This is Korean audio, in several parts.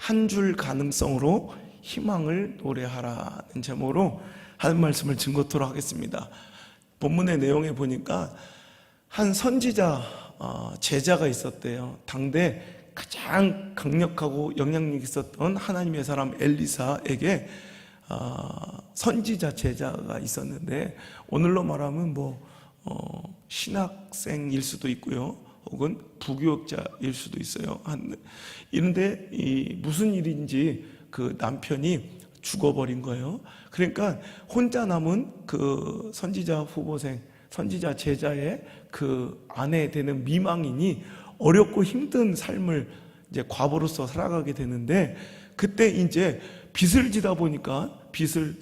한 줄 가능성으로 희망을 노래하라는 제목으로 하는 말씀을 증거토록 하겠습니다. 본문의 내용에 보니까 한 선지자 제자가 있었대요. 당대 가장 강력하고 영향력 있었던 하나님의 사람 엘리사에게 선지자 제자가 있었는데, 오늘로 말하면 신학생일 수도 있고요, 혹은 부교육자일 수도 있어요. 이런데 무슨 일인지 그 남편이 죽어버린 거예요. 그러니까 혼자 남은 그 선지자 후보생, 선지자 제자의 그 아내 되는 미망인이 어렵고 힘든 삶을 이제 과부로서 살아가게 되는데, 그때 이제 빚을 지다 보니까 빚을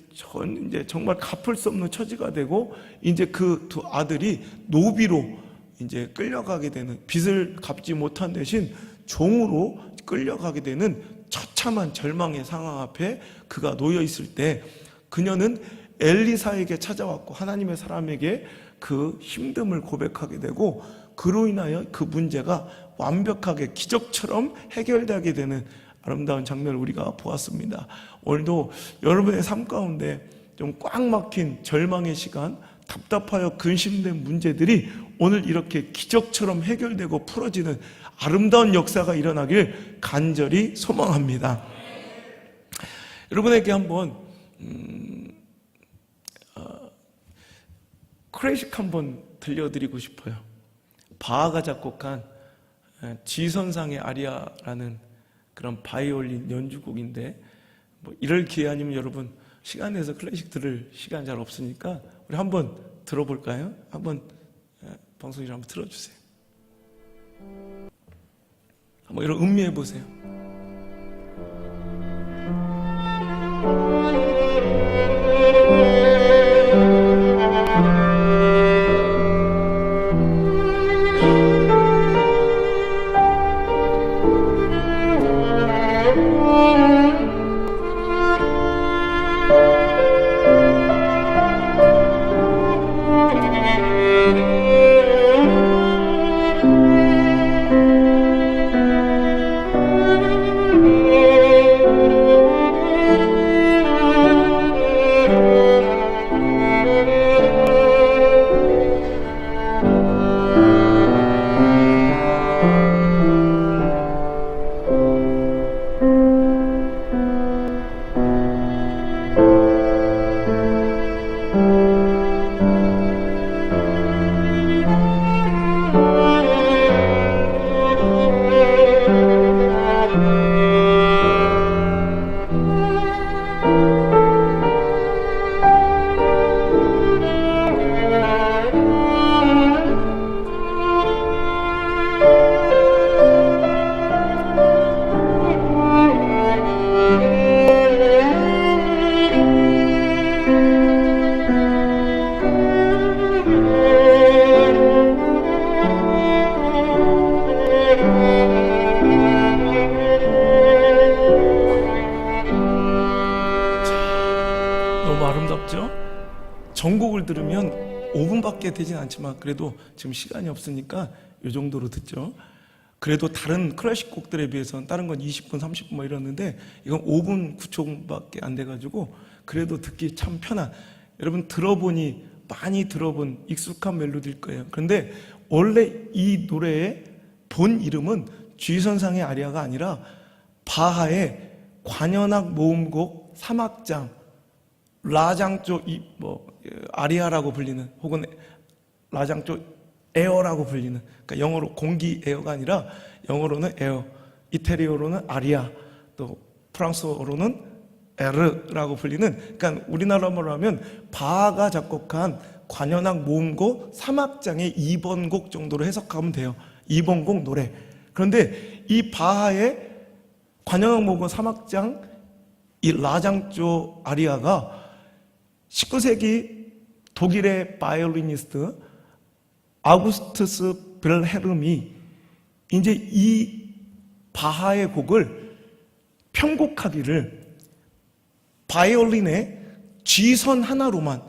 이제 정말 갚을 수 없는 처지가 되고, 이제 그 두 아들이 노비로 이제 끌려가게 되는, 빚을 갚지 못한 대신 종으로 끌려가게 되는 처참한 절망의 상황 앞에 그가 놓여 있을 때, 그녀는 엘리사에게 찾아왔고 하나님의 사람에게 그 힘듦을 고백하게 되고, 그로 인하여 그 문제가 완벽하게 기적처럼 해결되게 되는 아름다운 장면을 우리가 보았습니다. 오늘도 여러분의 삶 가운데 좀 꽉 막힌 절망의 시간, 답답하여 근심된 문제들이 오늘 이렇게 기적처럼 해결되고 풀어지는 아름다운 역사가 일어나길 간절히 소망합니다. 여러분에게 한번 클래식 한번 들려드리고 싶어요. 바하가 작곡한 지선상의 아리아라는 그런 바이올린 연주곡인데, 이럴 기회 아니면 여러분 시간 내서 클래식 들을 시간 잘 없으니까 우리 한번 들어볼까요? 한번 방송이랑 한번 틀어주세요. 한번 이런 음미해 보세요. 전곡을 들으면 5분밖에 되진 않지만 그래도 지금 시간이 없으니까 이 정도로 듣죠. 그래도 다른 클래식 곡들에 비해서는 다른 건 20분, 30분 이러는데 이건 5분 9초밖에 안 돼가지고 그래도 듣기 참 편한, 여러분 들어보니 많이 들어본 익숙한 멜로디일 거예요. 그런데 원래 이 노래의 본 이름은 G선상의 아리아가 아니라 바하의 관현악 모음곡 3악장 라장조 아리아라고 불리는, 혹은 라장조 에어라고 불리는, 그러니까 영어로 공기 에어가 아니라 영어로는 에어, 이태리어로는 아리아, 또 프랑스어로는 에르라고 불리는, 그러니까 우리나라 말로 하면 바하가 작곡한 관현악 모음곡 3악장의 2번 곡 정도로 해석하면 돼요. 2번 곡 노래. 그런데 이 바하의 관현악 모음곡 3악장 이 라장조 아리아가 19세기 독일의 바이올리니스트 아우구스투스 빌헬름이 이제 이 바하의 곡을 편곡하기를 바이올린의 G선 하나로만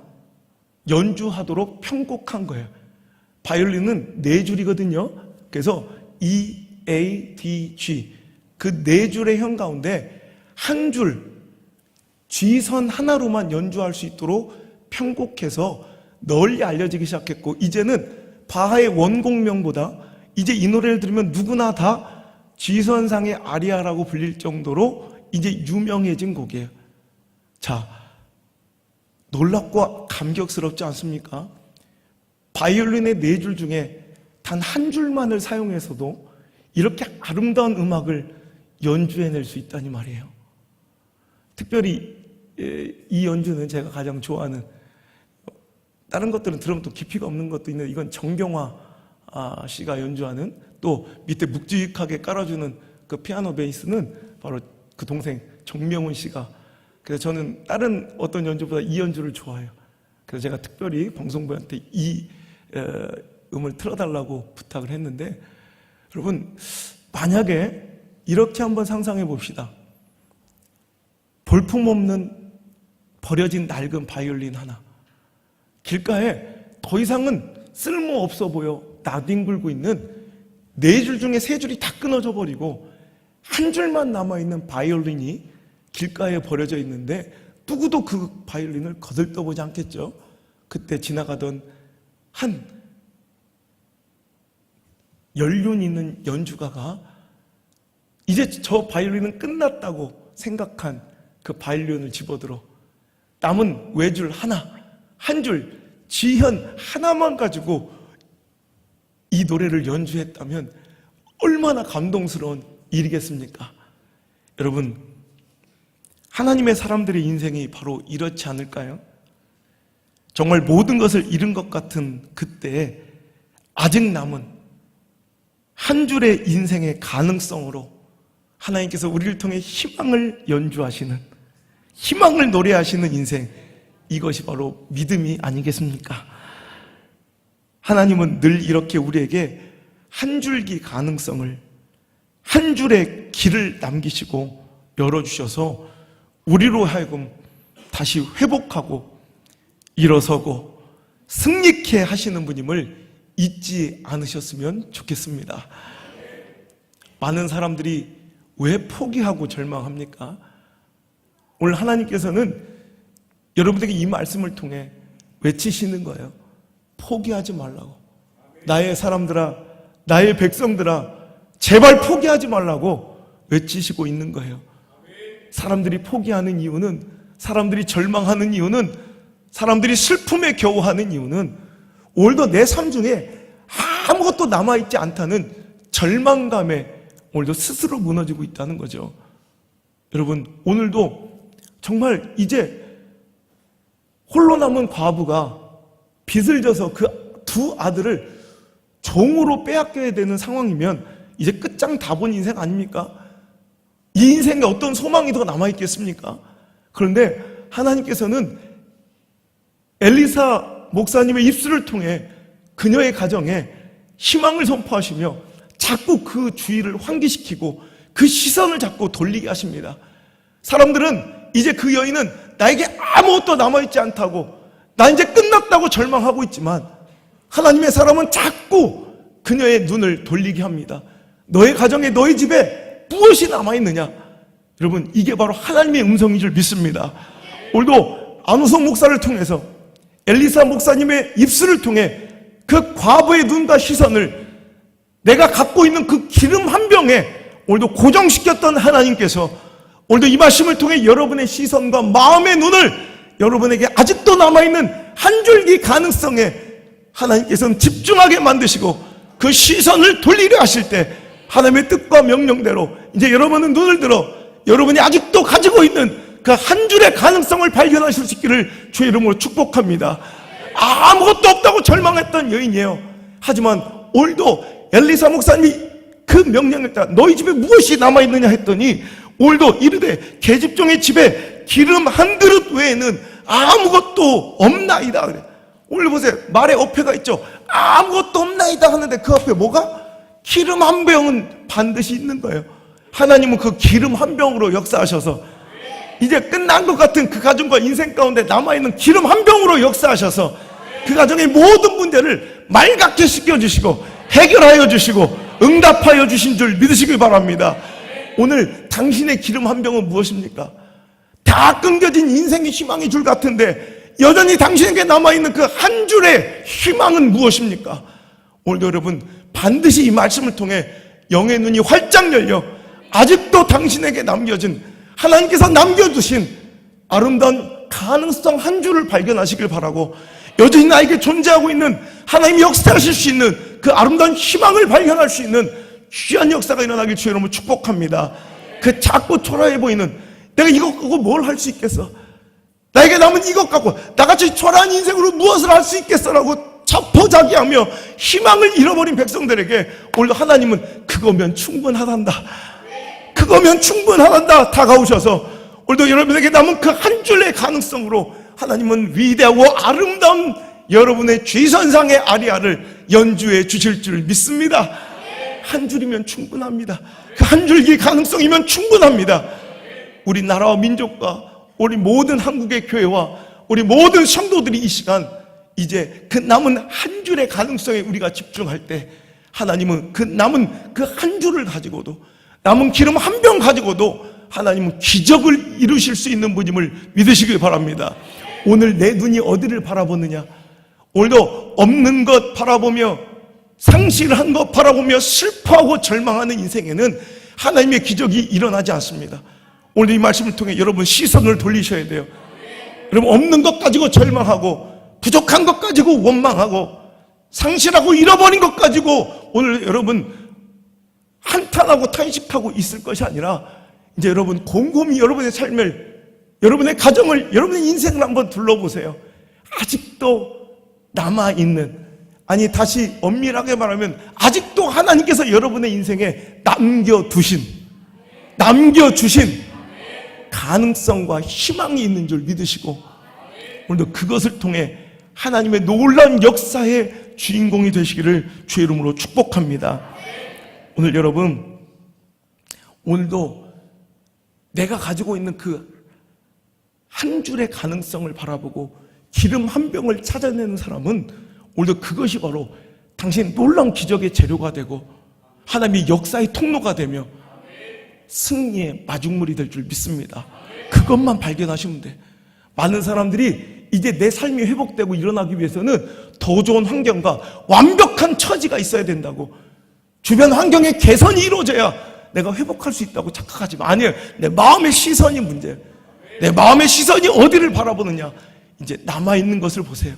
연주하도록 편곡한 거예요. 바이올린은 4줄이거든요. 그래서 E, A, D, G, 그 네 줄의 현 가운데 한 줄 G선 하나로만 연주할 수 있도록 편곡해서 널리 알려지기 시작했고, 이제는 바하의 원곡명보다 이제 이 노래를 들으면 누구나 다 G선상의 아리아라고 불릴 정도로 이제 유명해진 곡이에요. 자, 놀랍고 감격스럽지 않습니까? 바이올린의 네 줄 중에 단 한 줄만을 사용해서도 이렇게 아름다운 음악을 연주해낼 수 있다니 말이에요. 특별히 이 연주는 제가 가장 좋아하는, 다른 것들은 들으면 또 깊이가 없는 것도 있는데, 이건 정경화 씨가 연주하는, 또 밑에 묵직하게 깔아주는 그 피아노 베이스는 바로 그 동생 정명훈 씨가, 그래서 저는 다른 어떤 연주보다 이 연주를 좋아해요. 그래서 제가 특별히 방송부한테 이 음을 틀어달라고 부탁을 했는데, 여러분 만약에 이렇게 한번 상상해 봅시다. 볼품없는 버려진 낡은 바이올린 하나, 길가에 더 이상은 쓸모없어 보여 나뒹굴고 있는 네 줄 중에 세 줄이 다 끊어져 버리고 한 줄만 남아있는 바이올린이 길가에 버려져 있는데, 누구도 그 바이올린을 거들떠보지 않겠죠. 그때 지나가던 한 연륜 있는 연주가가 이제 저 바이올린은 끝났다고 생각한 그 바이올린을 집어들어 남은 외줄 하나, 한 줄 G현 하나만 가지고 이 노래를 연주했다면 얼마나 감동스러운 일이겠습니까? 여러분, 하나님의 사람들의 인생이 바로 이렇지 않을까요? 정말 모든 것을 잃은 것 같은 그때에 아직 남은 한 줄의 인생의 가능성으로 하나님께서 우리를 통해 희망을 연주하시는, 희망을 노래하시는 인생, 이것이 바로 믿음이 아니겠습니까? 하나님은 늘 이렇게 우리에게 한 줄기 가능성을, 한 줄의 길을 남기시고 열어주셔서 우리로 하여금 다시 회복하고 일어서고 승리케 하시는 분임을 잊지 않으셨으면 좋겠습니다. 많은 사람들이 왜 포기하고 절망합니까? 오늘 하나님께서는 여러분에게 이 말씀을 통해 외치시는 거예요. 포기하지 말라고. 나의 사람들아, 나의 백성들아, 제발 포기하지 말라고 외치시고 있는 거예요. 사람들이 포기하는 이유는, 사람들이 절망하는 이유는, 사람들이 슬픔에 겨워하는 이유는 오늘도 내 삶 중에 아무것도 남아있지 않다는 절망감에 오늘도 스스로 무너지고 있다는 거죠. 여러분, 오늘도 정말 이제 홀로 남은 과부가 빚을 져서 그 두 아들을 종으로 빼앗겨야 되는 상황이면 이제 끝장 다 본 인생 아닙니까? 이 인생에 어떤 소망이 더 남아있겠습니까? 그런데 하나님께서는 엘리사 목사님의 입술을 통해 그녀의 가정에 희망을 선포하시며 자꾸 그 주의를 환기시키고 그 시선을 자꾸 돌리게 하십니다. 사람들은 이제 그 여인은 나에게 아무것도 남아있지 않다고, 나 이제 끝났다고 절망하고 있지만, 하나님의 사람은 자꾸 그녀의 눈을 돌리게 합니다. 너의 가정에, 너의 집에 무엇이 남아있느냐? 여러분, 이게 바로 하나님의 음성인 줄 믿습니다. 오늘도 안우성 목사를 통해서, 엘리사 목사님의 입술을 통해 그 과부의 눈과 시선을 내가 갖고 있는 그 기름 한 병에 오늘도 고정시켰던 하나님께서 오늘도 이 말씀을 통해 여러분의 시선과 마음의 눈을, 여러분에게 아직도 남아있는 한 줄기 가능성에 하나님께서는 집중하게 만드시고 그 시선을 돌리려 하실 때 하나님의 뜻과 명령대로 이제 여러분은 눈을 들어 여러분이 아직도 가지고 있는 그 한 줄의 가능성을 발견하실 수 있기를 주의 이름으로 축복합니다. 아무것도 없다고 절망했던 여인이에요. 하지만 오늘도 엘리사 목사님이 그 명령을 따라 너희 집에 무엇이 남아있느냐 했더니 오늘도 이르되 계집종의 집에 기름 한 그릇 외에는 아무것도 없나이다 그래. 오늘 보세요. 말에 어폐가 있죠. 아무것도 없나이다 하는데 그 앞에 뭐가? 기름 한 병은 반드시 있는 거예요. 하나님은 그 기름 한 병으로 역사하셔서 이제 끝난 것 같은 그 가정과 인생 가운데 남아있는 기름 한 병으로 역사하셔서 그 가정의 모든 문제를 말갛게 씻겨주시고 해결하여 주시고 응답하여 주신 줄 믿으시길 바랍니다. 오늘 당신의 기름 한 병은 무엇입니까? 다 끊겨진 인생의 희망의 줄 같은데 여전히 당신에게 남아있는 그 한 줄의 희망은 무엇입니까? 오늘도 여러분 반드시 이 말씀을 통해 영의 눈이 활짝 열려 아직도 당신에게 남겨진, 하나님께서 남겨두신 아름다운 가능성 한 줄을 발견하시길 바라고, 여전히 나에게 존재하고 있는 하나님이 역사하실 수 있는 그 아름다운 희망을 발견할 수 있는 귀한 역사가 일어나길 주의 이름으로 축복합니다. 그 작고 초라해 보이는, 내가 이것 갖고 뭘 할 수 있겠어? 나에게 남은 이것 갖고 나같이 초라한 인생으로 무엇을 할 수 있겠어라고 자포자기하며 희망을 잃어버린 백성들에게 오늘 하나님은 그거면 충분하단다, 그거면 충분하단다 다가오셔서 오늘도 여러분에게 남은 그 한 줄의 가능성으로 하나님은 위대하고 아름다운 여러분의 쥐선상의 아리아를 연주해 주실 줄 믿습니다. 한 줄이면 충분합니다. 그 한 줄기 가능성이면 충분합니다. 우리 나라와 민족과 우리 모든 한국의 교회와 우리 모든 성도들이 이 시간 이제 그 남은 한 줄의 가능성에 우리가 집중할 때 하나님은 그 남은 그 한 줄을 가지고도, 남은 기름 한 병 가지고도 하나님은 기적을 이루실 수 있는 분임을 믿으시길 바랍니다. 오늘 내 눈이 어디를 바라보느냐? 오늘도 없는 것 바라보며 상실한 것 바라보며 슬퍼하고 절망하는 인생에는 하나님의 기적이 일어나지 않습니다. 오늘 이 말씀을 통해 여러분 시선을 돌리셔야 돼요. 여러분 없는 것 가지고 절망하고 부족한 것 가지고 원망하고 상실하고 잃어버린 것 가지고 오늘 여러분 한탄하고 탄식하고 있을 것이 아니라 이제 여러분 곰곰이 여러분의 삶을, 여러분의 가정을, 여러분의 인생을 한번 둘러보세요. 아직도 남아있는, 아니 다시 엄밀하게 말하면 아직도 하나님께서 여러분의 인생에 남겨주신 가능성과 희망이 있는 줄 믿으시고 오늘도 그것을 통해 하나님의 놀라운 역사의 주인공이 되시기를 주의 이름으로 축복합니다. 오늘 여러분, 오늘도 내가 가지고 있는 그 한 줄의 가능성을 바라보고 기름 한 병을 찾아내는 사람은 오늘도 그것이 바로 당신의 놀라운 기적의 재료가 되고 하나님의 역사의 통로가 되며 승리의 마중물이 될 줄 믿습니다. 그것만 발견하시면 돼. 많은 사람들이 이제 내 삶이 회복되고 일어나기 위해서는 더 좋은 환경과 완벽한 처지가 있어야 된다고, 주변 환경의 개선이 이루어져야 내가 회복할 수 있다고 착각하지 마. 아니에요. 내 마음의 시선이 문제예요. 내 마음의 시선이 어디를 바라보느냐. 이제 남아있는 것을 보세요.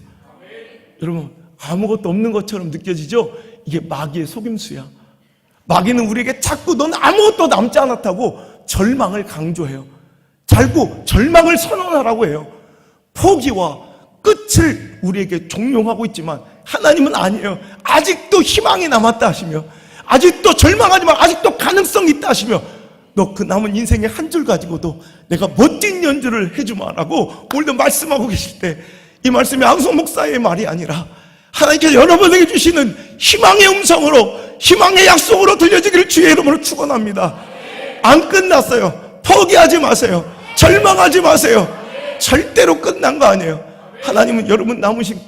여러분 아무것도 없는 것처럼 느껴지죠? 이게 마귀의 속임수야. 마귀는 우리에게 자꾸 넌 아무것도 남지 않았다고 절망을 강조해요. 자꾸 절망을 선언하라고 해요. 포기와 끝을 우리에게 종용하고 있지만 하나님은 아니에요. 아직도 희망이 남았다 하시며, 아직도 절망하지만 아직도 가능성이 있다 하시며, 너 그 남은 인생의 한 줄 가지고도 내가 멋진 연주를 해주마라고 오늘도 말씀하고 계실 때, 이 말씀이 앙송 목사의 말이 아니라 하나님께서 여러분에게 주시는 희망의 음성으로, 희망의 약속으로 들려지기를 주의 이름으로 축원합니다. 안 끝났어요. 포기하지 마세요. 절망하지 마세요. 절대로 끝난 거 아니에요. 하나님은 여러분 남으신,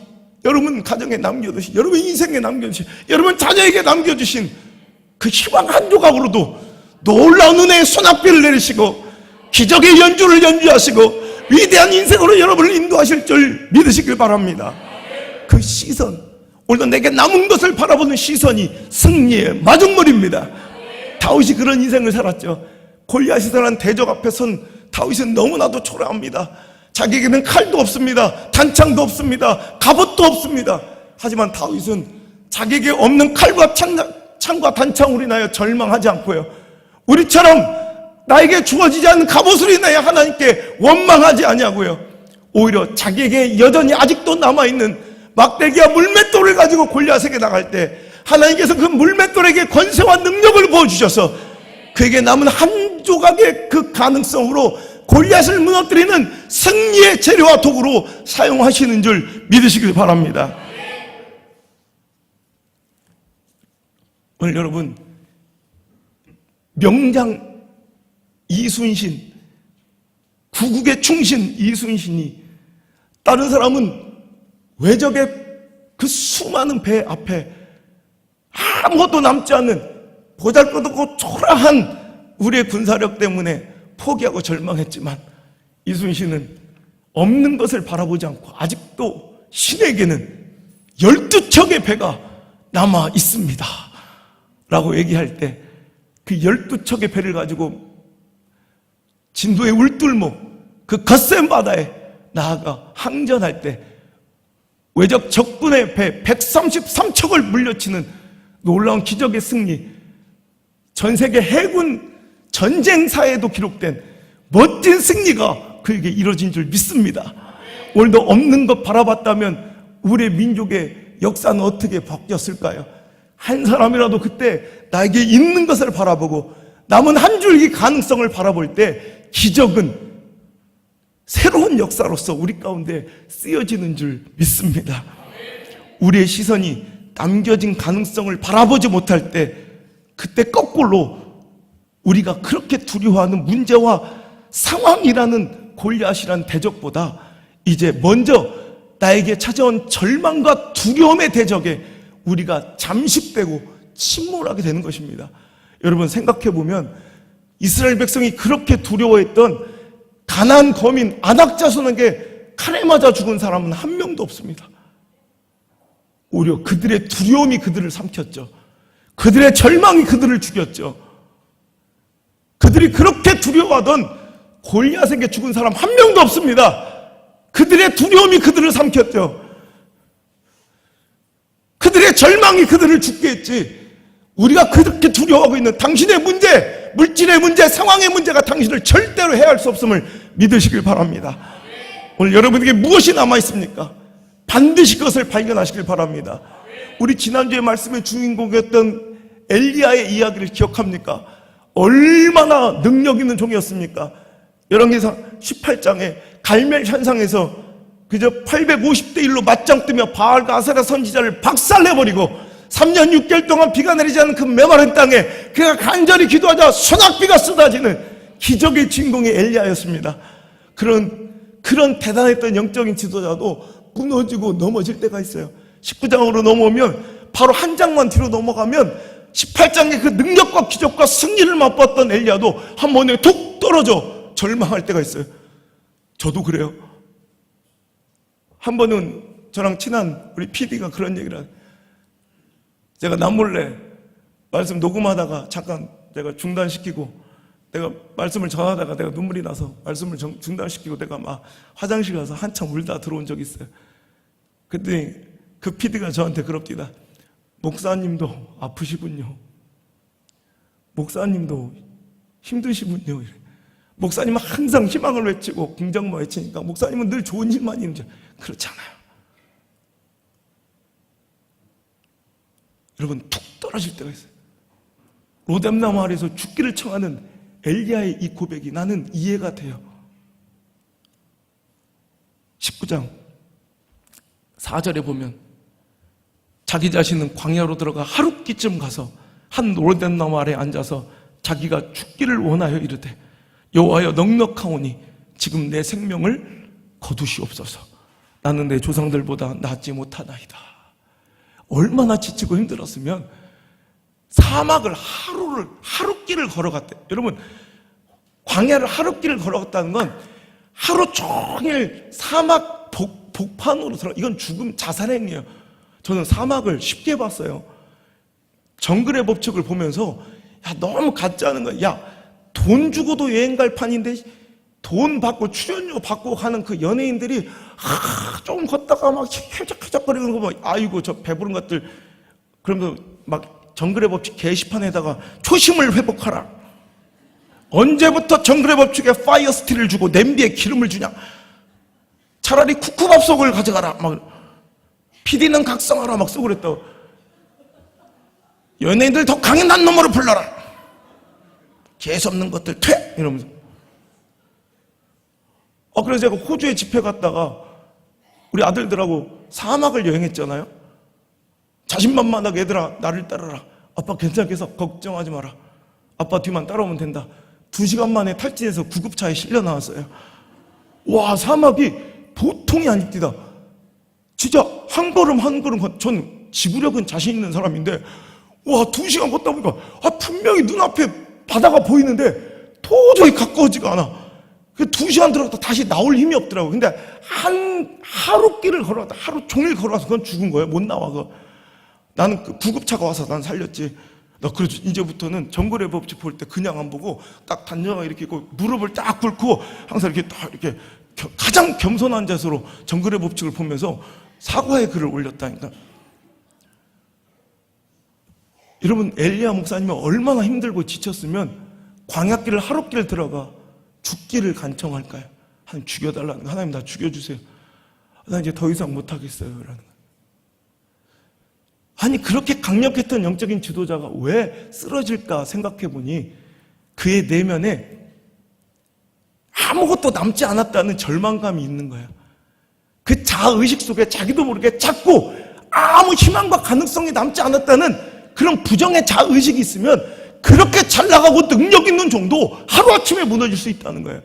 여러분 가정에 남겨두신, 여러분 인생에 남겨주신, 여러분 자녀에게 남겨주신 그 희망 한 조각으로도 놀라운 은혜의 소낙비를 내리시고 기적의 연주를 연주하시고 위대한 인생으로 여러분을 인도하실 줄 믿으시길 바랍니다. 그 시선, 오늘도 내게 남은 것을 바라보는 시선이 승리의 마중물입니다. 다윗이 그런 인생을 살았죠. 골리앗이라는 대적 앞에 선 다윗은 너무나도 초라합니다. 자기에게는 칼도 없습니다. 단창도 없습니다. 갑옷도 없습니다. 하지만 다윗은 자기에게 없는 칼과 창과 단창으로 인하여 절망하지 않고요, 우리처럼 나에게 주어지지 않는 갑옷으로 인하여 하나님께 원망하지 아니하고요, 오히려 자기에게 여전히 아직도 남아있는 막대기와 물맷돌을 가지고 골리앗에게 나갈 때 하나님께서 그 물맷돌에게 권세와 능력을 부어주셔서 그에게 남은 한 조각의 그 가능성으로 골리앗을 무너뜨리는 승리의 재료와 도구로 사용하시는 줄 믿으시길 바랍니다. 오늘 여러분, 명장 이순신, 구국의 충신 이순신이 다른 사람은 외적의 그 수많은 배 앞에 아무것도 남지 않는 보잘것없고 초라한 우리의 군사력 때문에 포기하고 절망했지만 이순신은 없는 것을 바라보지 않고 아직도 신에게는 12척의 배가 남아 있습니다 라고 얘기할 때 그 12척의 배를 가지고 진도의 울둘목 그 겉센 바다에 나아가 항전할 때 외적 적군의 배 133척을 물려치는 놀라운 기적의 승리, 전 세계 해군 전쟁사에도 기록된 멋진 승리가 그에게 이루어진 줄 믿습니다. 오늘도 없는 것 바라봤다면 우리의 민족의 역사는 어떻게 바뀌었을까요? 한 사람이라도 그때 나에게 있는 것을 바라보고 남은 한 줄기 가능성을 바라볼 때 기적은 새로운 역사로서 우리 가운데 쓰여지는 줄 믿습니다. 우리의 시선이 남겨진 가능성을 바라보지 못할 때 그때 거꾸로 우리가 그렇게 두려워하는 문제와 상황이라는 골리앗이라는 대적보다 이제 먼저 나에게 찾아온 절망과 두려움의 대적에 우리가 잠식되고 침몰하게 되는 것입니다. 여러분 생각해 보면 이스라엘 백성이 그렇게 두려워했던 가나안 거민 아낙 자손에게 칼에 맞아 죽은 사람은 한 명도 없습니다. 오히려 그들의 두려움이 그들을 삼켰죠. 그들의 절망이 그들을 죽였죠. 그들이 그렇게 두려워하던 골리앗에게 죽은 사람 한 명도 없습니다. 그들의 두려움이 그들을 삼켰죠. 그들의 절망이 그들을 죽게 했지. 우리가 그렇게 두려워하고 있는 당신의 문제, 물질의 문제, 상황의 문제가 당신을 절대로 해할 수 없음을 믿으시길 바랍니다. 오늘 여러분에게 무엇이 남아있습니까? 반드시 그것을 발견하시길 바랍니다. 우리 지난주에 말씀의 주인공이었던 엘리야의 이야기를 기억합니까? 얼마나 능력 있는 종이었습니까? 열왕기상 18장에 갈멜 현상에서 그저 850대 1로 맞짱 뜨며 바알과 아세라 선지자를 박살내버리고 3년 6개월 동안 비가 내리지 않은 그 메마른 땅에 그가 간절히 기도하자 소낙비가 쏟아지는 기적의 주인공이 엘리야였습니다. 그런 대단했던 영적인 지도자도 무너지고 넘어질 때가 있어요. 19장으로 넘어오면 바로 한 장만 뒤로 넘어가면 18장의 그 능력과 기적과 승리를 맛봤던 엘리야도 한 번에 툭 떨어져 절망할 때가 있어요. 저도 그래요. 한 번은 저랑 친한 우리 PD가 그런 얘기를 하죠. 제가 남몰래 말씀 녹음하다가 잠깐 제가 중단시키고 내가 말씀을 전하다가 내가 눈물이 나서 말씀을 중단시키고 내가 막 화장실 가서 한참 울다 들어온 적이 있어요. 그랬더니 그 PD가 저한테 그럽니다. 목사님도 아프시군요. 목사님도 힘드시군요. 목사님은 항상 희망을 외치고 긍정만 외치니까 목사님은 늘 좋은 일만 있는 줄. 그렇잖아요. 여러분 툭 떨어질 때가 있어요. 로뎀나무 아래에서 죽기를 청하는 엘리야의 이 고백이 나는 이해가 돼요. 19장 4절에 보면 자기 자신은 광야로 들어가 하룻기쯤 가서 한 로뎀나무 아래에 앉아서 자기가 죽기를 원하여 이르되 여호와여 넉넉하오니 지금 내 생명을 거두시옵소서. 나는 내 조상들보다 낫지 못하나이다. 얼마나 지치고 힘들었으면 사막을 하룻길을 걸어갔대. 여러분 광야를 하룻길을 걸어갔다는 건 하루 종일 사막 복판으로 들어가. 이건 죽음 자살행위예요. 저는 사막을 쉽게 봤어요. 정글의 법칙을 보면서 야 너무 같지 않은 거야. 야 돈 주고도 여행 갈 판인데 돈 받고 출연료 받고 가는 그 연예인들이 조금 걷다가 막 쾌적쾌적거리는 거 봐. 아이고 저 배부른 것들. 그러면서 막 정글의 법칙 게시판에다가 초심을 회복하라. 언제부터 정글의 법칙에 파이어 스틸을 주고 냄비에 기름을 주냐. 차라리 쿠쿠밥속을 가져가라. 막 PD는 각성하라 막 쓰고 그랬다. 연예인들 더 강인한 놈으로 불러라. 재수없는 것들 퇴! 이러면서. 그래서 제가 호주에 집회 갔다가 우리 아들들하고 사막을 여행했잖아요. 자신만만하게 얘들아 나를 따라라. 아빠 괜찮게 해서 걱정하지 마라. 아빠 뒤만 따라오면 된다. 2시간 만에 탈진해서 구급차에 실려 나왔어요. 와 사막이 보통이 아닙니다. 진짜 한 걸음 한 걸음 전 지구력은 자신 있는 사람인데 와 2시간 걷다 보니까 분명히 눈앞에 바다가 보이는데 도저히 가까워지가 않아. 2시간 들어갔다 다시 나올 힘이 없더라고. 근데 하루 길을 걸어갔다 하루 종일 걸어가서 그건 죽은 거예요. 못 나와. 나는 구급차가 와서 난 살렸지. 나 그래서 이제부터는 정글의 법칙 볼 때 그냥 안 보고 딱 단정하게 이렇게 있고 무릎을 딱 꿇고 항상 이렇게 딱 이렇게 가장 겸손한 자세로 정글의 법칙을 보면서 사과의 글을 올렸다니까. 여러분, 엘리야 목사님은 얼마나 힘들고 지쳤으면 광야길을 하루길 들어가 죽기를 간청할까요? 하나님 죽여달라는 거. 하나님 나 죽여주세요. 나 이제 더 이상 못하겠어요. 라는 거. 아니, 그렇게 강력했던 영적인 지도자가 왜 쓰러질까 생각해보니 그의 내면에 아무것도 남지 않았다는 절망감이 있는 거예요. 그 자아의식 속에 자기도 모르게 자꾸 아무 희망과 가능성이 남지 않았다는 그런 부정의 자아의식이 있으면 그렇게 잘 나가고 능력 있는 정도 하루아침에 무너질 수 있다는 거예요.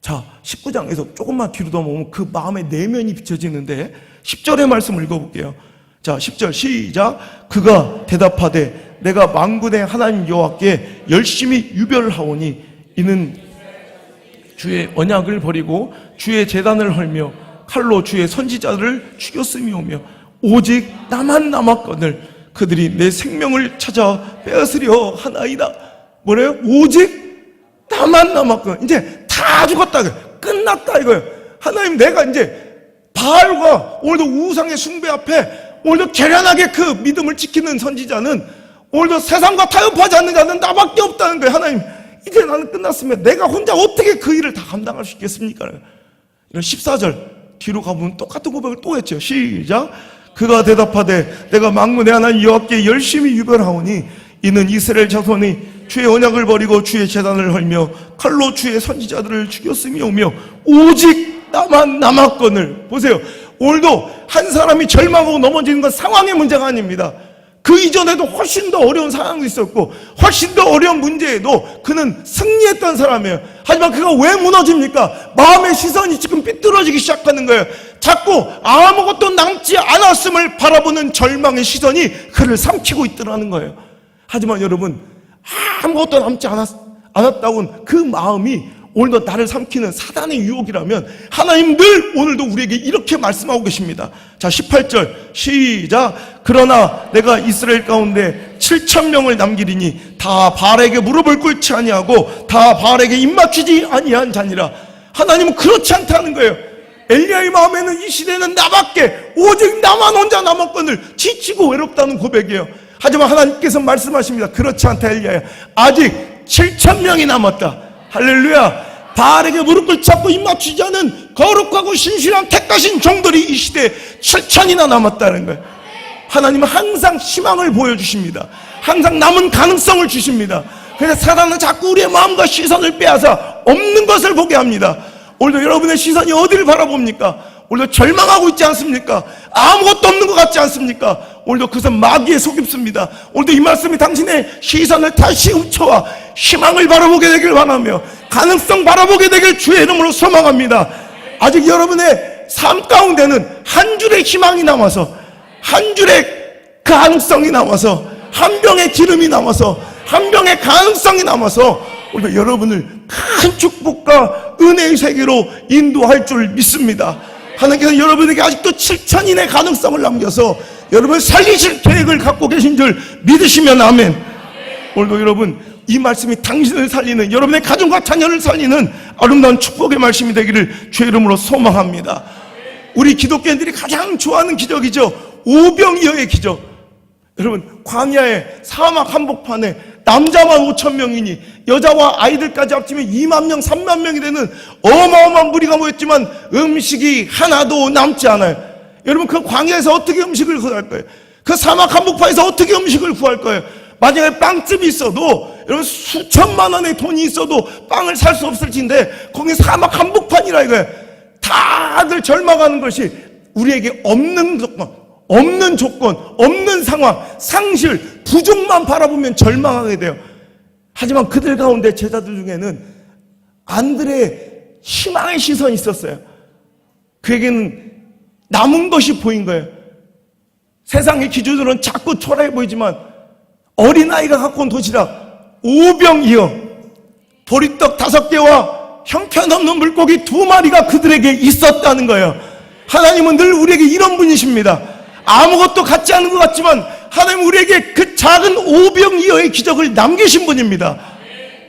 자, 19장에서 조금만 뒤로 넘어오면 그 마음의 내면이 비춰지는데 10절의 말씀을 읽어볼게요. 자, 10절 시작. 그가 대답하되 내가 만군의 하나님 여호와께 열심히 유별하오니 이는 주의 언약을 버리고 주의 제단을 헐며 칼로 주의 선지자들을 죽였음이오며 오직 나만 남았거늘 그들이 내 생명을 찾아 빼앗으려 하나이다. 뭐래요? 오직 나만 남았거늘. 이제 다 죽었다. 끝났다 이거예요. 하나님, 내가 이제 바알과 오늘도 우상의 숭배 앞에 오늘도 계란하게 그 믿음을 지키는 선지자는 오늘도 세상과 타협하지 않는 자는 나밖에 없다는 거예요. 하나님, 이제 나는 끝났으면 내가 혼자 어떻게 그 일을 다 감당할 수 있겠습니까? 이런 14절 뒤로 가보면 똑같은 고백을 또 했죠. 시작. 그가 대답하되 내가 만군의 하나님 여호와께 열심히 유별하오니 이는 이스라엘 자손이 주의 언약을 버리고 주의 제단을 헐며 칼로 주의 선지자들을 죽였음이오며 오직 나만 남았거늘. 보세요. 오늘도 한 사람이 절망하고 넘어지는 건 상황의 문제가 아닙니다. 그 이전에도 훨씬 더 어려운 상황도 있었고 훨씬 더 어려운 문제에도 그는 승리했던 사람이에요. 하지만 그가 왜 무너집니까? 마음의 시선이 지금 삐뚤어지기 시작하는 거예요. 자꾸 아무것도 남지 않았음을 바라보는 절망의 시선이 그를 삼키고 있더라는 거예요. 하지만 여러분, 아무것도 남지 않았다고는 그 마음이 오늘도 나를 삼키는 사단의 유혹이라면 하나님 늘 오늘도 우리에게 이렇게 말씀하고 계십니다. 자, 18절 시작. 그러나 내가 이스라엘 가운데 7,000명을 남기리니 다 바알에게 무릎을 꿇지 아니하고 다 바알에게 입맞추지 아니한 자니라. 하나님은 그렇지 않다는 거예요. 엘리야의 마음에는 이 시대는 나밖에 오직 나만 혼자 남았거늘 지치고 외롭다는 고백이에요. 하지만 하나님께서 말씀하십니다. 그렇지 않다 엘리야야. 아직 7,000명이 남았다. 할렐루야. 바알에게 무릎 꿇지 않고 입맞추지 않은 거룩하고 신실한 택하신 종들이 이 시대에 7,000이나 남았다는 거예요. 하나님은 항상 희망을 보여주십니다. 항상 남은 가능성을 주십니다. 그래서 사단은 자꾸 우리의 마음과 시선을 빼앗아 없는 것을 보게 합니다. 오늘도 여러분의 시선이 어디를 바라봅니까? 오늘도 절망하고 있지 않습니까? 아무것도 없는 것 같지 않습니까? 오늘도 그것은 마귀에 속입습니다. 오늘도 이 말씀이 당신의 시선을 다시 훔쳐와 희망을 바라보게 되길 바라며 가능성 바라보게 되길 주의 이름으로 소망합니다. 아직 여러분의 삶 가운데는 한 줄의 희망이 남아서, 한 줄의 가능성이 남아서, 한 병의 기름이 남아서, 한 병의 가능성이 남아서 오늘도 여러분을 큰 축복과 은혜의 세계로 인도할 줄 믿습니다. 하나님께서 여러분에게 아직도 7,000인의 가능성을 남겨서 여러분을 살리실 계획을 갖고 계신 줄 믿으시면 아멘. 오늘도 여러분, 이 말씀이 당신을 살리는, 여러분의 가정과 자녀를 살리는 아름다운 축복의 말씀이 되기를 주의 이름으로 소망합니다. 우리 기독교인들이 가장 좋아하는 기적이죠. 오병이어의 기적. 여러분, 광야의 사막 한복판에 남자만 5,000명이니 여자와 아이들까지 합치면 2만 명, 3만 명이 되는 어마어마한 무리가 모였지만 음식이 하나도 남지 않아요. 여러분, 그 광야에서 어떻게 음식을 구할 거예요? 그 사막 한복판에서 어떻게 음식을 구할 거예요? 만약에 빵집이 있어도, 여러분, 수천만 원의 돈이 있어도 빵을 살 수 없을 텐데 거기 사막 한복판이라 이거예요. 다들 절망하는 것이 우리에게 없는 조건, 없는 상황, 상실, 부족만 바라보면 절망하게 돼요. 하지만 그들 가운데 제자들 중에는 안드레의 희망의 시선이 있었어요. 그에게는 남은 것이 보인 거예요. 세상의 기준으로는 작고 초라해 보이지만 어린아이가 갖고 온 도시락, 오병이어 보리떡 5개와 형편없는 물고기 2마리가 그들에게 있었다는 거예요. 하나님은 늘 우리에게 이런 분이십니다. 아무것도 갖지 않은 것 같지만 하나님은 우리에게 그 작은 오병이어의 기적을 남기신 분입니다.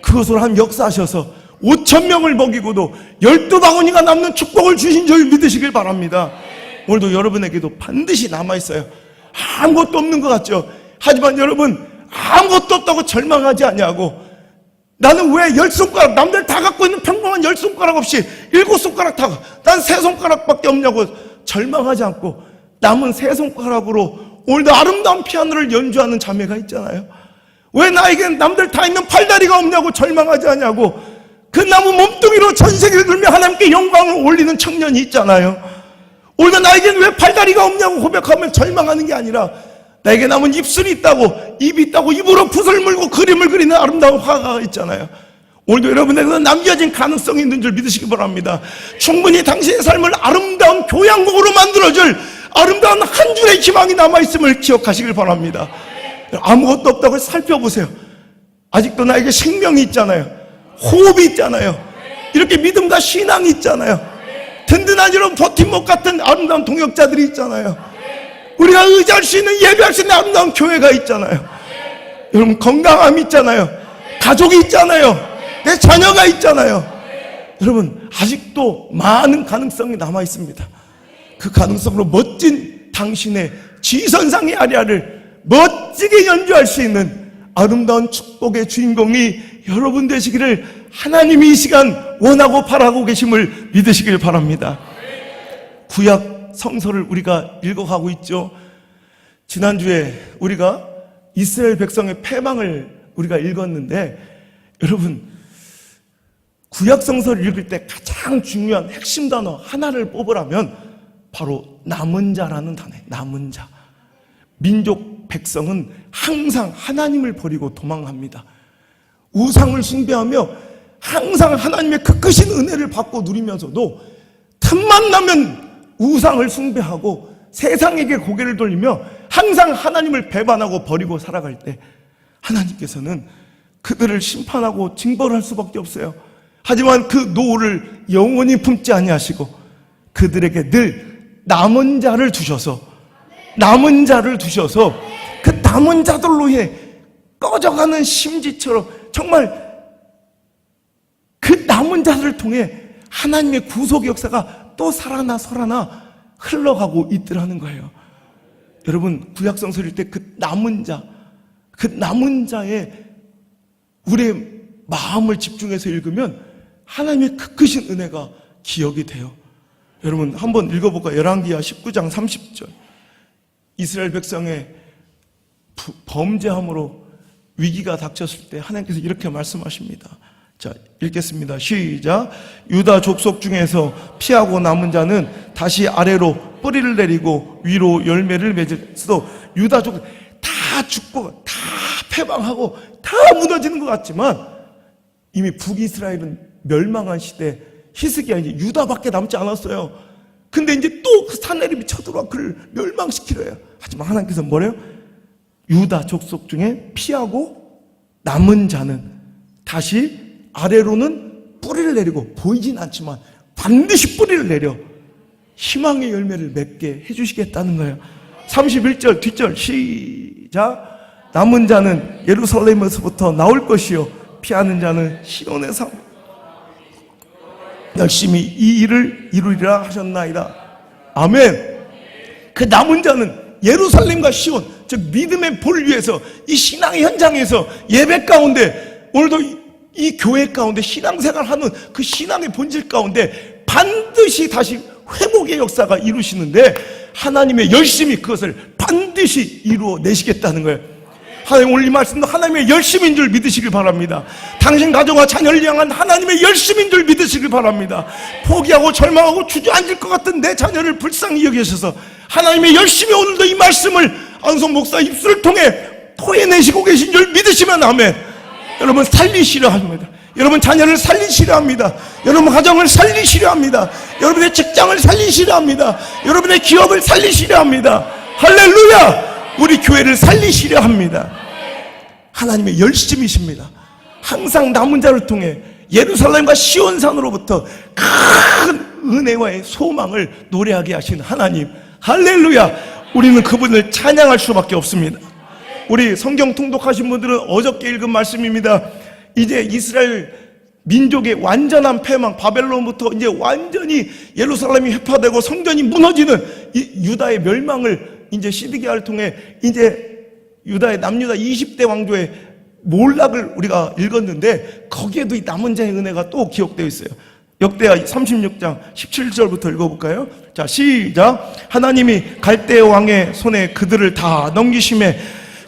그것으로 하나님 역사하셔서 5,000명을 먹이고도 12바구니가 남는 축복을 주신 줄 믿으시길 바랍니다. 오늘도 여러분에게도 반드시 남아있어요. 아무것도 없는 것 같죠? 하지만 여러분, 아무것도 없다고 절망하지 아니하고, 나는 왜 10손가락, 남들 다 갖고 있는 평범한 10손가락 없이 7손가락 다, 난 3손가락밖에 없냐고 절망하지 않고 남은 3손가락으로 오늘도 아름다운 피아노를 연주하는 자매가 있잖아요. 왜 나에겐 남들 다 있는 팔다리가 없냐고 절망하지 않냐고, 그 나무 몸뚱이로 전 세계를 돌며 하나님께 영광을 올리는 청년이 있잖아요. 오늘도 나에겐 왜 팔다리가 없냐고 고백하면 절망하는 게 아니라, 나에게 남은 입술이 있다고, 입이 있다고 입으로 붓을 물고 그림을 그리는 아름다운 화가가 있잖아요. 오늘도 여러분에게는 남겨진 가능성이 있는 줄 믿으시기 바랍니다. 충분히 당신의 삶을 아름다운 교양곡으로 만들어줄 아름다운 한 줄의 희망이 남아있음을 기억하시길 바랍니다. 아무것도 없다고 살펴보세요. 아직도 나에게 생명이 있잖아요. 호흡이 있잖아요. 이렇게 믿음과 신앙이 있잖아요. 든든한 이런 버팀목 같은 아름다운 동역자들이 있잖아요. 우리가 의지할 수 있는, 예배할 수 있는 아름다운 교회가 있잖아요. 여러분, 건강함이 있잖아요. 가족이 있잖아요. 내 자녀가 있잖아요. 여러분, 아직도 많은 가능성이 남아 있습니다. 그 가능성으로 멋진 당신의 지선상의 아리아를 멋지게 연주할 수 있는 아름다운 축복의 주인공이 여러분 되시기를 하나님이 이 시간 원하고 바라고 계심을 믿으시길 바랍니다. 구약 성서를 우리가 읽어가고 있죠. 지난주에 우리가 이스라엘 백성의 패망을 우리가 읽었는데, 여러분, 구약 성서를 읽을 때 가장 중요한 핵심 단어 하나를 뽑으라면 바로 남은 자라는 단어예요. 남은 자. 민족 백성은 항상 하나님을 버리고 도망합니다. 우상을 숭배하며 항상 하나님의 그 크신 은혜를 받고 누리면서도 틈만 나면 우상을 숭배하고 세상에게 고개를 돌리며 항상 하나님을 배반하고 버리고 살아갈 때 하나님께서는 그들을 심판하고 징벌할 수밖에 없어요. 하지만 그 노를 영원히 품지 아니하시고 그들에게 늘 남은 자를 두셔서 그 남은 자들로 인해 꺼져가는 심지처럼 정말 그 남은 자들을 통해 하나님의 구속의 역사가 또 살아나 흘러가고 있더라는 거예요. 여러분, 구약 성서를 읽을 때 그 남은 자의 우리의 마음을 집중해서 읽으면 하나님의 그 크신 은혜가 기억이 돼요. 여러분, 한번 읽어볼까요? 열왕기하 19장 30절. 이스라엘 백성의 범죄함으로 위기가 닥쳤을 때 하나님께서 이렇게 말씀하십니다. 자, 읽겠습니다. 시작. 유다 족속 중에서 피하고 남은 자는 다시 아래로 뿌리를 내리고 위로 열매를 맺을 수도. 유다 족속 다 죽고 다 패망하고 다 무너지는 것 같지만 이미 북이스라엘은 멸망한 시대, 히스기야 이제 유다밖에 남지 않았어요. 근데 이제 또 그 산헤립이 쳐들어와 그를 멸망시키려 해요. 하지만 하나님께서 뭐래요? 유다 족속 중에 피하고 남은 자는 다시 아래로는 뿌리를 내리고, 보이진 않지만 반드시 뿌리를 내려 희망의 열매를 맺게 해주시겠다는 거예요. 31절 뒷절 시작. 남은 자는 예루살렘에서부터 나올 것이요 피하는 자는 시온에서 열심히 이 일을 이루리라 하셨나이다. 아멘. 그 남은 자는 예루살렘과 시온, 즉 믿음의 볼 위에서 이 신앙의 현장에서 예배 가운데, 오늘도 이 교회 가운데 신앙생활하는 그 신앙의 본질 가운데 반드시 다시 회복의 역사가 이루시는데 하나님의 열심히 그것을 반드시 이루어내시겠다는 거예요. 하나님, 오늘 이 말씀도 하나님의 열심인 줄 믿으시길 바랍니다. 당신 가정과 자녀를 향한 하나님의 열심인 줄 믿으시길 바랍니다. 포기하고 절망하고 주저앉을 것 같은 내 자녀를 불쌍히 여기셔서 하나님의 열심히 오늘도 이 말씀을 안성 목사 입술을 통해 토해내시고 계신 줄 믿으시면 아멘. 여러분, 살리시려 합니다. 여러분 자녀를 살리시려 합니다. 여러분 가정을 살리시려 합니다. 여러분의 직장을 살리시려 합니다. 여러분의 기업을 살리시려 합니다. 할렐루야! 우리 교회를 살리시려 합니다. 하나님의 열심이십니다. 항상 남은 자를 통해 예루살렘과 시온산으로부터 큰 은혜와의 소망을 노래하게 하신 하나님, 할렐루야. 우리는 그분을 찬양할 수밖에 없습니다. 우리 성경 통독하신 분들은 어저께 읽은 말씀입니다. 이제 이스라엘 민족의 완전한 패망, 바벨론부터 이제 완전히 예루살렘이 회파되고 성전이 무너지는 이 유다의 멸망을 이제 시드기야를 통해 이제 유다의 남유다 20대 왕조의 몰락을 우리가 읽었는데, 거기에도 이 남은 자의 은혜가 또 기록되어 있어요. 역대하 36장 17절부터 읽어볼까요? 자, 시작. 하나님이 갈대 왕의 손에 그들을 다 넘기심에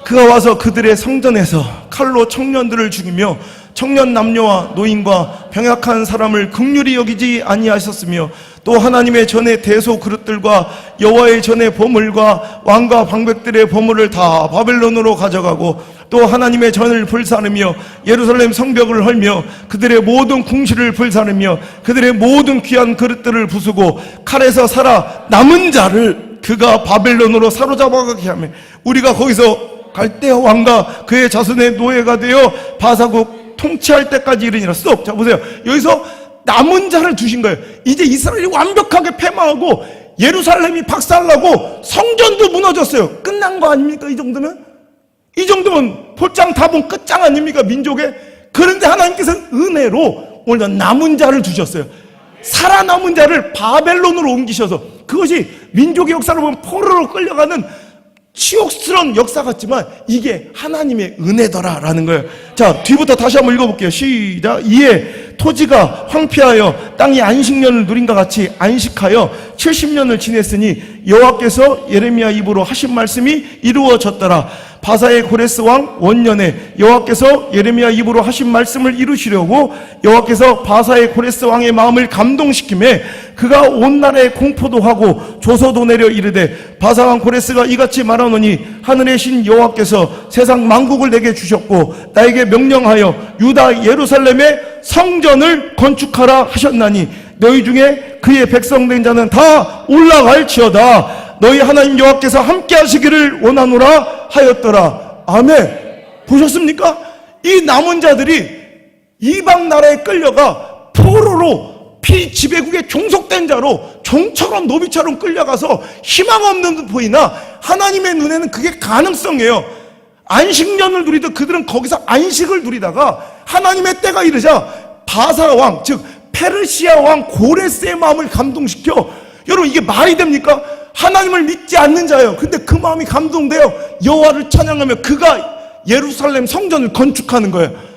그가 와서 그들의 성전에서 칼로 청년들을 죽이며 청년 남녀와 노인과 병약한 사람을 긍휼히 여기지 아니하셨으며, 또 하나님의 전의 대소 그릇들과 여호와의 전의 보물과 왕과 방백들의 보물을 다 바벨론으로 가져가고, 또 하나님의 전을 불사르며 예루살렘 성벽을 헐며 그들의 모든 궁실을 불사르며 그들의 모든 귀한 그릇들을 부수고 칼에서 살아 남은 자를 그가 바벨론으로 사로잡아가게 하며, 우리가 거기서 갈대아 왕과 그의 자손의 노예가 되어 바사국 통치할 때까지 이르니라. 스톱. 자, 보세요. 여기서 남은 자를 두신 거예요. 이제 이스라엘이 완벽하게 패망하고 예루살렘이 박살나고 성전도 무너졌어요. 끝난 거 아닙니까? 이 정도면? 이 정도면 볼장 다본 끝장 아닙니까? 민족의. 그런데 하나님께서는 은혜로 오늘 남은 자를 두셨어요. 살아남은 자를 바벨론으로 옮기셔서, 그것이 민족의 역사로 보면 포로로 끌려가는 치욕스러운 역사 같지만 이게 하나님의 은혜더라라는 거예요. 자, 뒤부터 다시 한번 읽어볼게요. 시작. 이에 토지가 황폐하여 땅이 안식년을 누린과 같이 안식하여 70년을 지냈으니 여호와께서 예레미야 입으로 하신 말씀이 이루어졌더라. 바사의 고레스 왕 원년에 여호와께서 예레미야 입으로 하신 말씀을 이루시려고 여호와께서 바사의 고레스 왕의 마음을 감동시키매 그가 온 나라에 공포도 하고 조서도 내려 이르되, 바사 왕 고레스가 이같이 말하노니 하늘의 신 여호와께서 세상 만국을 내게 주셨고 나에게 명령하여 유다 예루살렘에 성전을 건축하라 하셨나니 너희 중에 그의 백성된 자는 다 올라갈지어다. 너희 하나님 여호와께서 함께 하시기를 원하노라 하였더라. 아멘. 보셨습니까? 이 남은 자들이 이방 나라에 끌려가 포로로 피지배국에 종속된 자로 종처럼 노비처럼 끌려가서 희망 없는 듯 보이나 하나님의 눈에는 그게 가능성이에요. 안식년을 누리듯 그들은 거기서 안식을 누리다가 하나님의 때가 이르자 바사 왕, 즉 페르시아 왕 고레스의 마음을 감동시켜. 여러분, 이게 말이 됩니까? 하나님을 믿지 않는 자예요. 근데 그 마음이 감동되어 여호와를 찬양하며 그가 예루살렘 성전을 건축하는 거예요.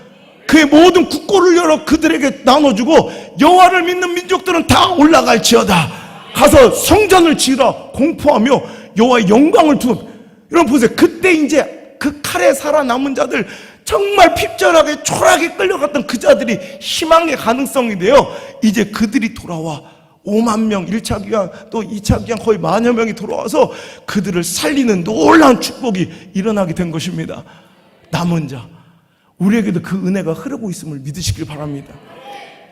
그의 모든 국고를 열어 그들에게 나눠주고 여호와를 믿는 민족들은 다 올라갈지어다. 가서 성전을 지으라 공포하며 여호와의 영광을 두어. 여러분 보세요. 그때 이제 그 칼에 살아남은 자들, 정말 핍절하게 초라하게 끌려갔던 그 자들이 희망의 가능성이 되어 이제 그들이 돌아와 5만 명 1차 귀환 또 2차 귀환 거의 만여 명이 돌아와서 그들을 살리는 놀라운 축복이 일어나게 된 것입니다. 남은 자, 우리에게도 그 은혜가 흐르고 있음을 믿으시길 바랍니다.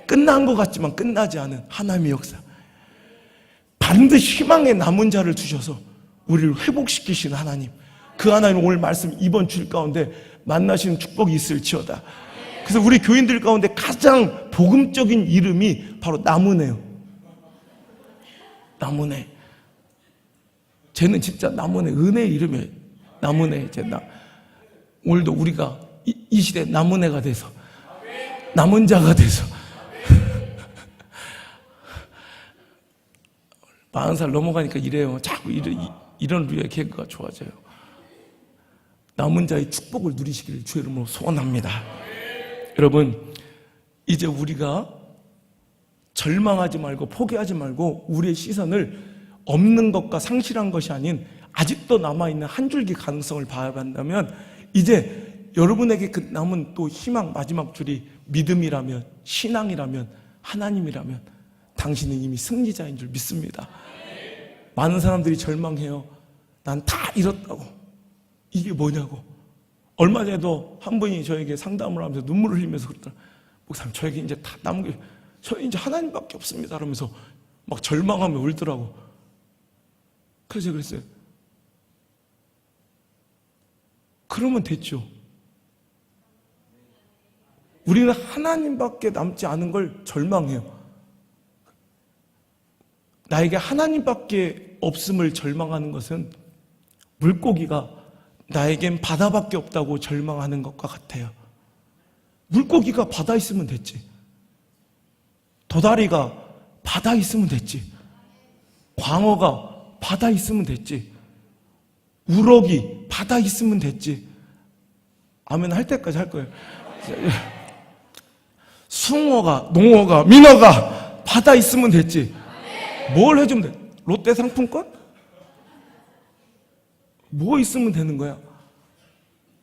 끝난 것 같지만 끝나지 않은 하나님의 역사, 반드시 희망의 남은 자를 주셔서 우리를 회복시키신 하나님, 그 하나님 오늘 말씀 이번 주일 가운데 만나시는 축복이 있을지어다. 그래서 우리 교인들 가운데 가장 복음적인 이름이 바로 나무네요. 나무네. 쟤는 진짜 나무네, 은혜의 이름이에요. 나무네. 오늘도 우리가 이 시대 나무네가 돼서, 남은 자가 돼서 40살 넘어가니까 이래요. 자꾸 이런 류의 개그가 좋아져요. 남은 자의 축복을 누리시기를 주의 이름으로 소원합니다. 여러분, 이제 우리가 절망하지 말고 포기하지 말고 우리의 시선을 없는 것과 상실한 것이 아닌 아직도 남아있는 한 줄기 가능성을 바라본다면, 이제 여러분에게 그 남은 또 희망 마지막 줄이 믿음이라면, 신앙이라면, 하나님이라면 당신은 이미 승리자인 줄 믿습니다. 많은 사람들이 절망해요. 난 다 잃었다고. 이게 뭐냐고. 얼마 전에도 한 분이 저에게 상담을 하면서 눈물을 흘리면서 그러더라. 목사님, 저에게 이제 다 남은 게, 저희 이제 하나님밖에 없습니다. 그러면서 막 절망하며 울더라고. 그래서 제가 그랬어요. 그러면 됐죠. 우리는 하나님밖에 남지 않은 걸 절망해요. 나에게 하나님밖에 없음을 절망하는 것은 물고기가 나에겐 바다밖에 없다고 절망하는 것과 같아요. 물고기가 바다에 있으면 됐지. 도다리가 바다에 있으면 됐지. 광어가 바다에 있으면 됐지. 우럭이 바다에 있으면 됐지. 아멘 할 때까지 할 거예요. 숭어가, 농어가, 민어가 바다에 있으면 됐지. 뭘 해주면 돼? 롯데 상품권? 뭐 있으면 되는 거야?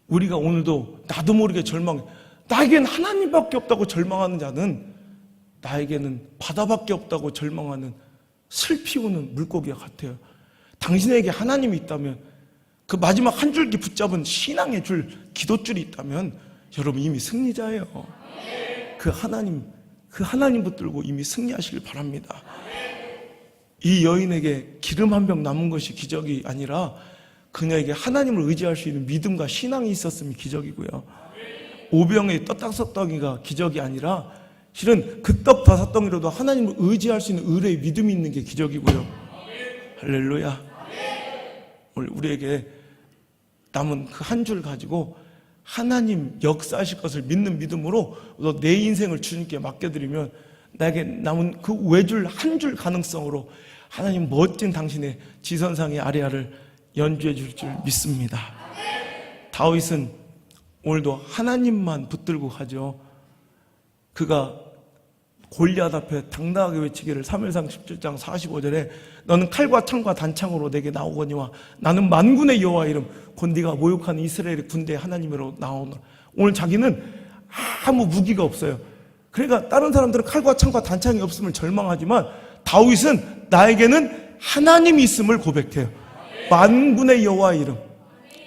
우리가 오늘도 나도 모르게 절망해. 나에겐 하나님밖에 없다고 절망하는 자는 나에게는 바다밖에 없다고 절망하는 슬피 우는 물고기와 같아요. 당신에게 하나님이 있다면, 그 마지막 한 줄기 붙잡은 신앙의 줄, 기도줄이 있다면 여러분 이미 승리자예요. 그 하나님 붙들고 이미 승리하시길 바랍니다. 이 여인에게 기름 한 병 남은 것이 기적이 아니라 그녀에게 하나님을 의지할 수 있는 믿음과 신앙이 있었음이 기적이고요. 5병의 떡 5덩이가 기적이 아니라 실은 그 떡 5덩이로도 하나님을 의지할 수 있는 의뢰의 믿음이 있는 게 기적이고요. 할렐루야. 오늘 우리에게 남은 그 한 줄 가지고 하나님 역사하실 것을 믿는 믿음으로 내 인생을 주님께 맡겨드리면 나에게 남은 그 외줄 한 줄 가능성으로 하나님 멋진 당신의 지선상의 아리아를 연주해 줄 줄 믿습니다. 다윗은 오늘도 하나님만 붙들고 가죠. 그가 골리앗 앞에 당당하게 외치기를 3무엘상 17장 45절에 너는 칼과 창과 단창으로 내게 나오거니와 나는 만군의 여호와 이름 곧 네가 모욕하는 이스라엘의 군대의 하나님으로 나오노라. 오늘 자기는 아무 무기가 없어요. 그러니까 다른 사람들은 칼과 창과 단창이 없음을 절망하지만 다윗은 나에게는 하나님이 있음을 고백해요. 만군의 여호와 이름,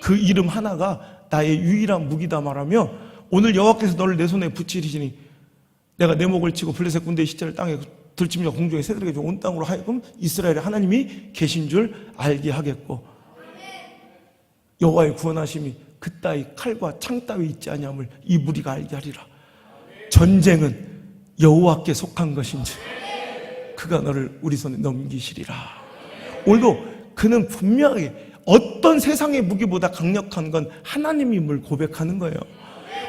그 이름 하나가 나의 유일한 무기다 말하며 오늘 여호와께서 너를 내 손에 붙이시니 내가 내 목을 치고 블레셋 군대의 시체를 땅에 들치며 공중에 새들에게 온 땅으로 하여금 이스라엘의 하나님이 계신 줄 알게 하겠고 여호와의 구원하심이 그따위 칼과 창 따위 있지 아니함을 이 무리가 알게 하리라. 전쟁은 여호와께 속한 것인지 그가 너를 우리 손에 넘기시리라. 오늘도 그는 분명하게 어떤 세상의 무기보다 강력한 건 하나님임을 고백하는 거예요.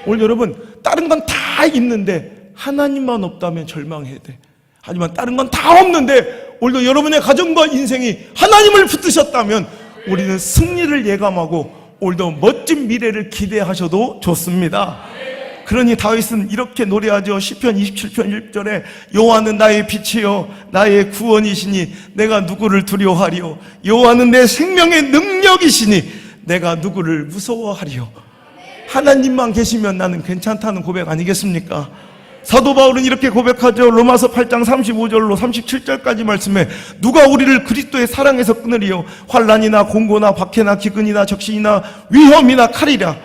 오늘 여러분 다른 건 다 있는데 하나님만 없다면 절망해야 돼. 하지만 다른 건 다 없는데 오늘도 여러분의 가정과 인생이 하나님을 붙드셨다면 우리는 승리를 예감하고 오늘도 멋진 미래를 기대하셔도 좋습니다. 그러니 다윗은 이렇게 노래하죠. 시편 27편 1절에 여호와는 나의 빛이요 나의 구원이시니 내가 누구를 두려워하리요. 여호와는 내 생명의 능력이시니 내가 누구를 무서워하리요. 하나님만 계시면 나는 괜찮다는 고백 아니겠습니까? 사도 바울은 이렇게 고백하죠. 로마서 8장 35절로 37절까지 말씀에 누가 우리를 그리스도의 사랑에서 끊으리요. 환난이나 공고나 박해나 기근이나 적신이나 위험이나 칼이라.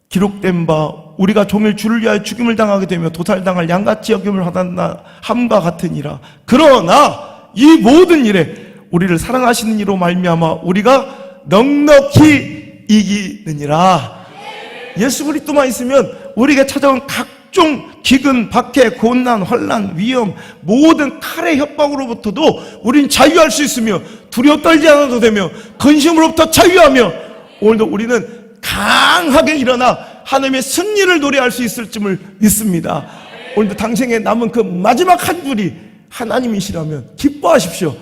기록된 바 우리가 종일 주를 위하여 죽임을 당하게 되며 도살당할 양같이 여김을 하다 함과 같으니라. 그러나 이 모든 일에 우리를 사랑하시는 이로 말미암아 우리가 넉넉히 이기느니라. 예수 그리스도만 있으면 우리에게 찾아온 각종 기근, 박해, 고난, 환난, 위험, 모든 칼의 협박으로부터도 우리는 자유할 수 있으며 두려워 떨지 않아도 되며 근심으로부터 자유하며 오늘도 우리는 강하게 일어나 하나님의 승리를 노래할 수 있을 줄을 믿습니다. 오늘도 당신에게 남은 그 마지막 한 줄이 하나님이시라면 기뻐하십시오.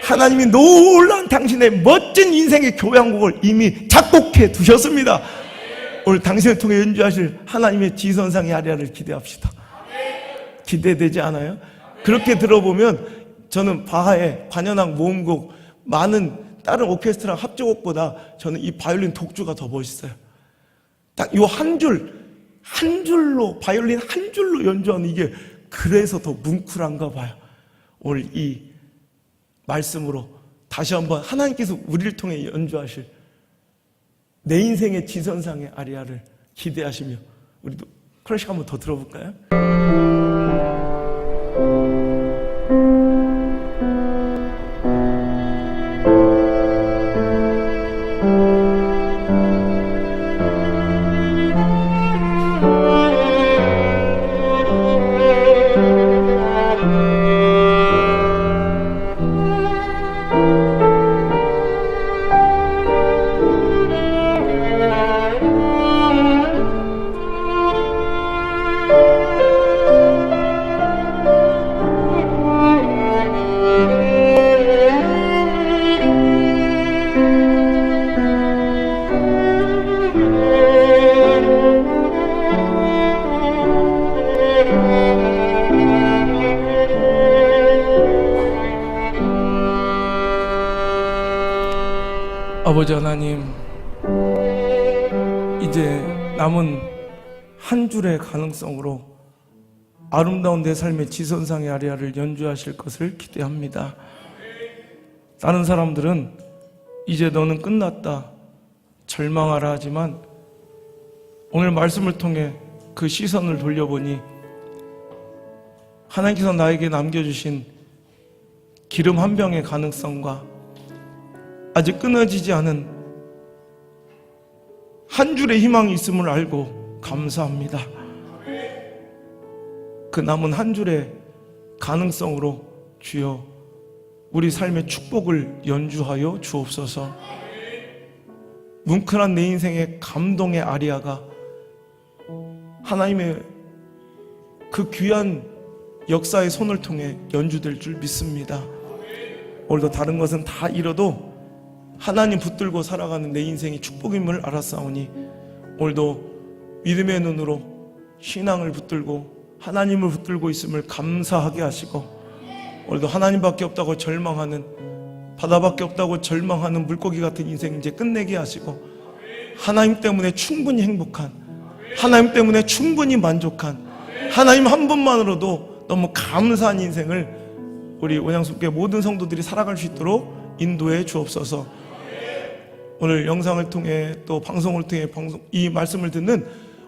하나님이 놀라운 당신의 멋진 인생의 교향곡을 이미 작곡해 두셨습니다. 오늘 당신을 통해 연주하실 하나님의 지선상의 아리아를 기대합시다. 기대되지 않아요? 그렇게 들어보면 저는 바하의 관현악 모음곡 많은 다른 오케스트라 합주곡보다 저는 이 바이올린 독주가 더 멋있어요. 딱 이 한 줄로 바이올린 한 줄로 연주하는 이게 그래서 더 뭉클한가 봐요. 오늘 이 말씀으로 다시 한번 하나님께서 우리를 통해 연주하실 내 인생의 지선상의 아리아를 기대하시며 우리도 클래식 한번 더 들어볼까요? 아버지 하나님, 이제 남은 한 줄의 가능성으로 아름다운 내 삶의 지선상의 아리아를 연주하실 것을 기대합니다. 다른 사람들은 이제 너는 끝났다, 절망하라 하지만 오늘 말씀을 통해 그 시선을 돌려보니 하나님께서 나에게 남겨주신 기름 한 병의 가능성과 아직 끊어지지 않은 한 줄의 희망이 있음을 알고 감사합니다. 그 남은 한 줄의 가능성으로 주여 우리 삶의 축복을 연주하여 주옵소서. 뭉클한 내 인생의 감동의 아리아가 하나님의 그 귀한 역사의 손을 통해 연주될 줄 믿습니다. 오늘도 다른 것은 다 잃어도 하나님 붙들고 살아가는 내 인생이 축복임을 알았사오니 오늘도 믿음의 눈으로 신앙을 붙들고 하나님을 붙들고 있음을 감사하게 하시고, 오늘도 하나님밖에 없다고 절망하는, 바다밖에 없다고 절망하는 물고기 같은 인생 이제 끝내게 하시고, 하나님 때문에 충분히 행복한, 하나님 때문에 충분히 만족한, 하나님 한 분만으로도 너무 감사한 인생을 우리 온양숲교회 모든 성도들이 살아갈 수 있도록 인도해 주옵소서. 오늘 영상을 통해 또 방송을 통해 이 말씀을 듣는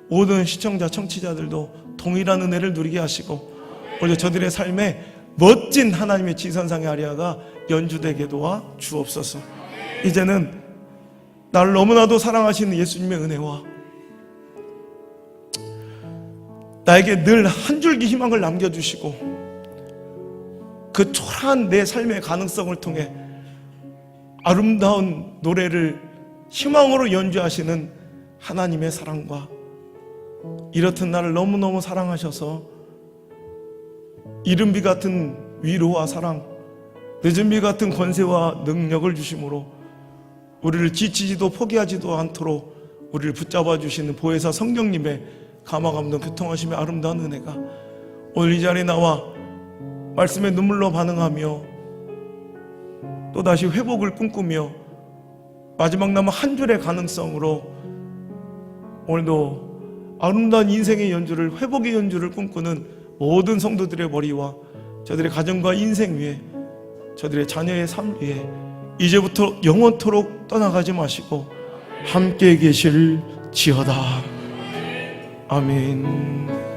모든 시청자 청취자들도 동일한 은혜를 누리게 하시고, 오늘 저들의 삶에 멋진 하나님의 지선상의 아리아가 연주되게 도와 주옵소서. 이제는 나를 너무나도 사랑하시는 예수님의 은혜와 나에게 늘 한 줄기 희망을 남겨주시고 그 초라한 내 삶의 가능성을 통해 아름다운 노래를 희망으로 연주하시는 하나님의 사랑과 이렇듯 나를 너무너무 사랑하셔서 이른 비 같은 위로와 사랑, 늦은 비 같은 권세와 능력을 주심으로 우리를 지치지도 포기하지도 않도록 우리를 붙잡아 주시는 보혜사 성령님의 감화감동 교통하심의 아름다운 은혜가 오늘 이 자리에 나와 말씀에 눈물로 반응하며 또다시 회복을 꿈꾸며 마지막 남은 한 줄의 가능성으로 오늘도 아름다운 인생의 연주를, 회복의 연주를 꿈꾸는 모든 성도들의 머리와 저들의 가정과 인생 위에, 저들의 자녀의 삶 위에 이제부터 영원토록 떠나가지 마시고 함께 계실지어다. 아멘.